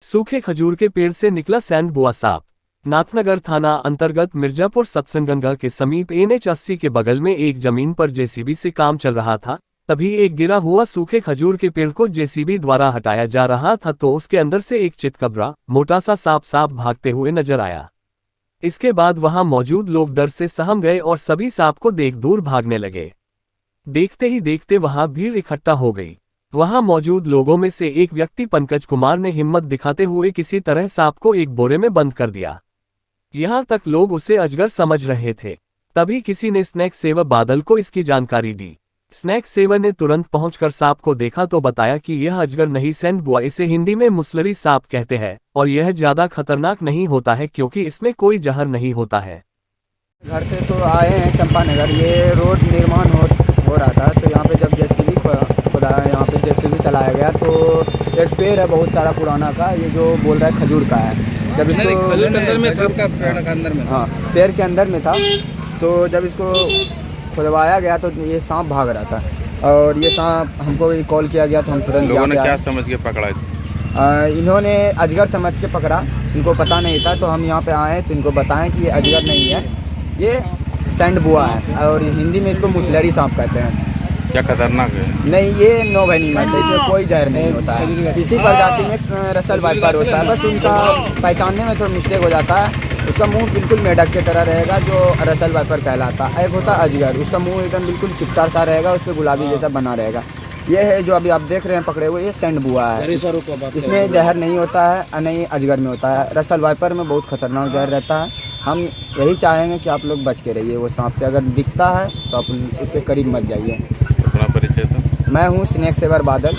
सूखे खजूर के पेड़ से निकला सैंड बुआ सांप। नाथनगर थाना अंतर्गत मिर्जापुर सत्संगगंगा के समीप NH 80 के बगल में एक जमीन पर जेसीबी से काम चल रहा था। तभी एक गिरा हुआ सूखे खजूर के पेड़ को जेसीबी द्वारा हटाया जा रहा था तो उसके अंदर से एक चितकबरा मोटा सा सांप भागते हुए नजर आया। इसके बाद वहां मौजूद लोग डर से सहम गए और सभी सांप को देख दूर भागने लगे। देखते ही देखते वहां भीड़ इकट्ठा हो गई। वहां मौजूद लोगों में से एक व्यक्ति पंकज कुमार ने हिम्मत दिखाते हुए किसी तरह सांप को एक बोरे में बंद कर दिया। यहां तक लोग उसे अजगर समझ रहे थे। तभी किसी ने स्नैक सेवर बादल को इसकी जानकारी दी। स्नैक सेवर ने तुरंत पहुंचकर सांप को देखा तो बताया कि यह अजगर नहीं सैंड बुआ, इसे हिंदी में मुसलरी सांप कहते हैं और यह ज्यादा खतरनाक नहीं होता है क्योंकि इसमें कोई जहर नहीं होता है। घर से तो आए हैं चंपानगर, ये रोड निर्माण हो रहा था तो यहाँ पे जब जेसीबी खुदा यहाँ पे जेसीबी चलाया गया तो एक पेड़ है बहुत सारा पुराना का, ये जो बोल रहा है खजूर का है। जब इसको अंदर में था, पेड़ के अंदर में, हाँ पेड़ के अंदर में था, तो जब इसको खुदवाया गया तो ये सांप भाग रहा था और ये सांप हमको कॉल किया गया तो हम तुरंत लोगों ने क्या समझ के पकड़ा इसे? इन्होंने अजगर समझ के पकड़ा, इनको पता नहीं था तो हम यहाँ पे आए तो इनको बताएं कि ये अजगर नहीं है, ये सैंड बुआ है और हिंदी में इसको मुसलरी सांप कहते हैं। क्या खतरनाक है? नहीं, ये नो वेनिमस है, इसमें कोई जहर नहीं होता है। इसी प्रजाति में रसल वाइपर होता है, बस उनका पहचानने में थोड़ा मिस्टेक हो जाता है। उसका मुंह बिल्कुल मेढक की तरह रहेगा जो रसल वाइपर कहलाता है। एक होता है अजगर, उसका मुंह एकदम बिल्कुल चिपटा सा रहेगा, उस पर गुलाबी जैसा बना रहेगा। ये है जो अभी आप देख रहे हैं पकड़े हुए, ये सैंड बुआ है। इसमें जहर नहीं होता है और नहीं अजगर में होता है। रसल वाइपर में बहुत खतरनाक जहर रहता है। हम यही चाहेंगे कि आप लोग बच के रहिए वो सांप से, अगर दिखता है तो आप उसके करीब मत जाइए। अपना परिचय तो? मैं हूँ स्नैक सेवर बादल।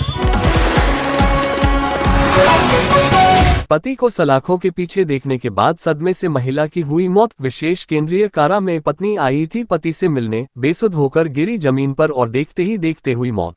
पति को सलाखों के पीछे देखने के बाद सदमे से महिला की हुई मौत। विशेष केंद्रीय कारा में पत्नी आई थी पति से मिलने, बेसुध होकर गिरी जमीन पर और देखते ही देखते हुई मौत।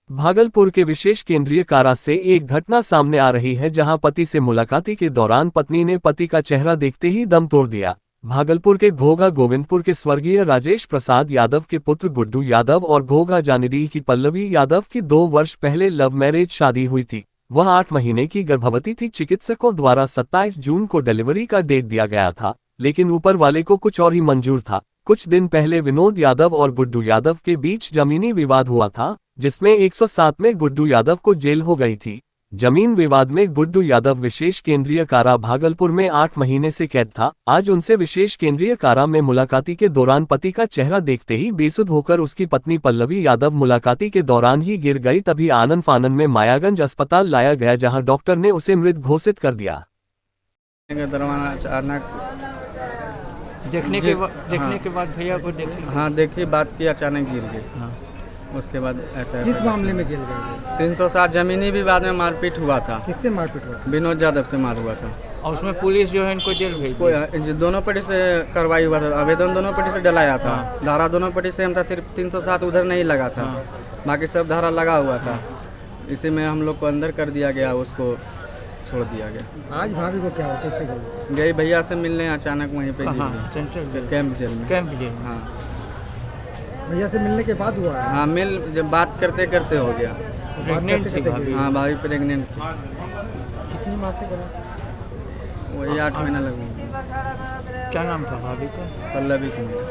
भागलपुर के विशेष केंद्रीय कारा से एक घटना सामने आ रही है जहां पति से मुलाकाती के दौरान पत्नी ने पति का चेहरा देखते ही दम तोड़ दिया। भागलपुर के घोघा गोविंदपुर के स्वर्गीय राजेश प्रसाद यादव के पुत्र गुड्डू यादव और घोघा जानिडीह की पल्लवी यादव की 2 वर्ष पहले लव मैरिज शादी हुई थी। वह 8 महीने की गर्भवती थी। चिकित्सकों द्वारा 27 जून को डिलीवरी का डेट दिया गया था, लेकिन ऊपर वाले को कुछ और ही मंजूर था। कुछ दिन पहले विनोद यादव और गुड्डू यादव के बीच जमीनी विवाद हुआ था, जिसमें 107 में गुड्डू यादव को जेल हो गई थी। जमीन विवाद में गुड्डू यादव विशेष केंद्रीय कारा भागलपुर में 8 महीने से कैद था। आज उनसे विशेष केंद्रीय कारा में मुलाकाती के दौरान पति का चेहरा देखते ही बेसुध होकर उसकी पत्नी पल्लवी यादव मुलाकाती के दौरान ही गिर गई। तभी आनन फानन में मायागंज अस्पताल लाया गया, जहां डॉक्टर ने उसे मृत घोषित कर दिया। देखने के बाद भैया को देखी बात की, अचानक गिर गई। उसके बाद ऐसा किस मामले में जेल गए? 307 जमीनी विवाद में मारपीट हुआ था। किससे मारपीट हुआ? विनोद यादव से मार हुआ था और उसमें पुलिस जो है इनको जेल भेज दी। दोनों पार्टी से कार्रवाई हुआ था। आवेदन दोनों पार्टी से डलाया था। धारा दोनों पार्टी से हम था, सिर्फ 307 उधर नहीं लगा था, बाकी सब धारा लगा हुआ था। इसी में हम लोग को अंदर कर दिया गया, उसको छोड़ दिया गया। आज भाभी को क्या हुआ, कैसे गई भैया से मिलने, अचानक वहीं पे कैंप जेल में। हाँ, भैया से मिलने के बाद हुआ है? हाँ, जब बात करते करते हो गया। प्रेग्नेंट थी भाभी? हाँ, भाभी प्रेग्नेंट थी। कितनी माह से गया? वही 8 महीना लगा। क्या नाम था भाभी का? पल्लवी कुमार।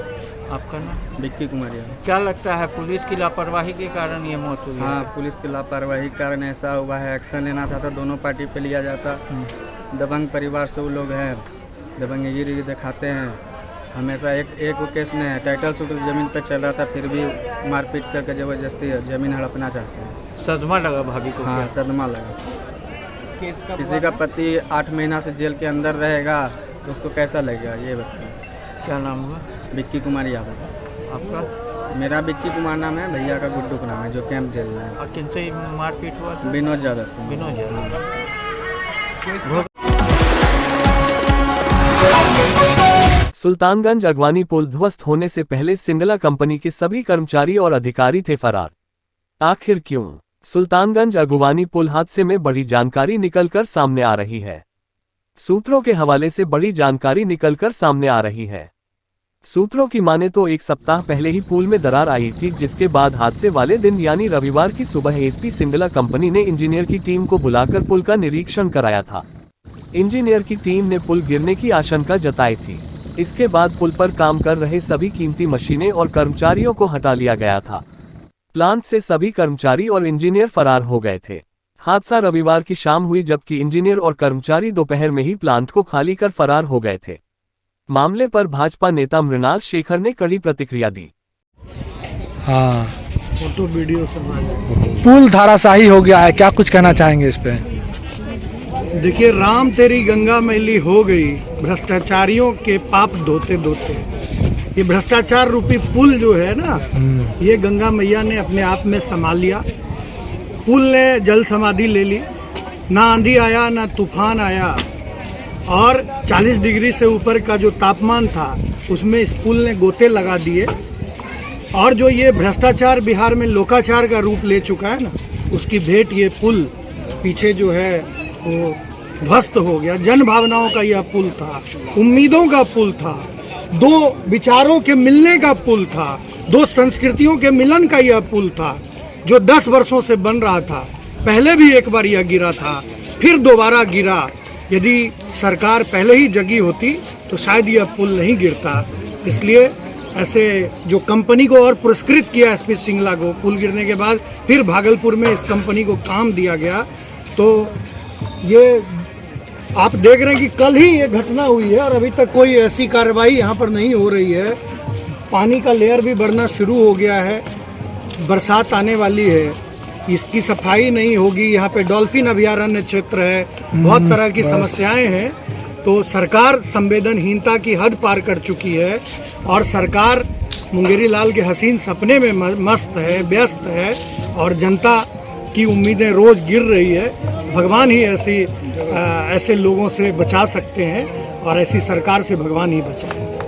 आपका नाम? विक्की कुमारिया। क्या लगता है पुलिस की लापरवाही के कारण ये मौत हुई? हाँ, पुलिस की लापरवाही के कारण ऐसा हुआ है। एक्शन लेना था तो दोनों पार्टी पे लिया जाता। दबंग परिवार से वो लोग हैं, दबंगगिरी दिखाते हैं हमेशा। एक केस में टाइटल सूट जमीन पर चल रहा था, फिर भी मारपीट करके जबरदस्ती जमीन हड़पना चाहते हैं। सदमा लगा भाभी को? हाँ, सदमा लगा। किसी का पति 8 महीना से जेल के अंदर रहेगा तो उसको कैसा लगेगा, ये बताइए। क्या नाम हुआ? विक्की कुमार यादव। आपका? मेरा विक्की कुमार नाम है, भैया का गुड्डू का नाम है, जो कैंप जेल में है। और किनसे मारपीट हुआ था? विनोद यादव से। विनोद यादव। सुल्तानगंज अगवानी पुल ध्वस्त होने से पहले सिंगला कंपनी के सभी कर्मचारी और अधिकारी थे फरार। आखिर क्यों? सुल्तानगंज अगवानी पुल हादसे में बड़ी जानकारी निकलकर सामने आ रही है। सूत्रों के हवाले से बड़ी जानकारी निकलकर सामने आ रही है। सूत्रों की माने तो एक सप्ताह पहले ही पुल में दरार आई थी, जिसके बाद हादसे वाले दिन यानी रविवार की सुबह एसपी सिंगला कंपनी ने इंजीनियर की टीम को बुलाकर पुल का निरीक्षण कराया था। इंजीनियर की टीम ने पुल गिरने की आशंका जताई थी। इसके बाद पुल पर काम कर रहे सभी कीमती मशीनें और कर्मचारियों को हटा लिया गया था। प्लांट से सभी कर्मचारी और इंजीनियर फरार हो गए थे। हादसा रविवार की शाम हुई, जबकि इंजीनियर और कर्मचारी दोपहर में ही प्लांट को खाली कर फरार हो गए थे। मामले पर भाजपा नेता मृणाल शेखर ने कड़ी प्रतिक्रिया दी। हाँ, फोटो वीडियो सब पुल धाराशाही हो गया है, क्या कुछ कहना चाहेंगे इस पे? देखिए, राम तेरी गंगा मैली हो गई भ्रष्टाचारियों के पाप धोते धोते। ये भ्रष्टाचार रूपी पुल जो है ना, ये गंगा मैया ने अपने आप में संभाल लिया। पुल ने जल समाधि ले ली, ना आंधी आया ना तूफान आया, और 40 डिग्री से ऊपर का जो तापमान था उसमें इस पुल ने गोते लगा दिए। और जो ये भ्रष्टाचार बिहार में लोकाचार का रूप ले चुका है ना, उसकी भेंट ये पुल पीछे जो है वो ध्वस्त हो गया। जन भावनाओं का यह पुल था, उम्मीदों का पुल था, दो विचारों के मिलने का पुल था, दो संस्कृतियों के मिलन का यह पुल था, जो 10 वर्षों से बन रहा था। पहले भी एक बार यह गिरा था, फिर दोबारा गिरा। यदि सरकार पहले ही जगी होती तो शायद यह पुल नहीं गिरता। इसलिए ऐसे जो कंपनी को और पुरस्कृत किया एसपी सिंगला को, पुल गिरने के बाद फिर भागलपुर में इस कंपनी को काम दिया गया। तो ये आप देख रहे हैं कि कल ही ये घटना हुई है और अभी तक कोई ऐसी कार्रवाई यहाँ पर नहीं हो रही है। पानी का लेयर भी बढ़ना शुरू हो गया है, बरसात आने वाली है, इसकी सफाई नहीं होगी। यहाँ पे डॉल्फिन अभयारण्य क्षेत्र है, बहुत तरह की समस्याएं हैं। तो सरकार संवेदनहीनता की हद पार कर चुकी है और सरकार मुंगेरी लाल के हसीन सपने में मस्त है, व्यस्त है, और जनता की उम्मीदें रोज गिर रही है। भगवान ही ऐसे लोगों से बचा सकते हैं और ऐसी सरकार से भगवान ही बचाए।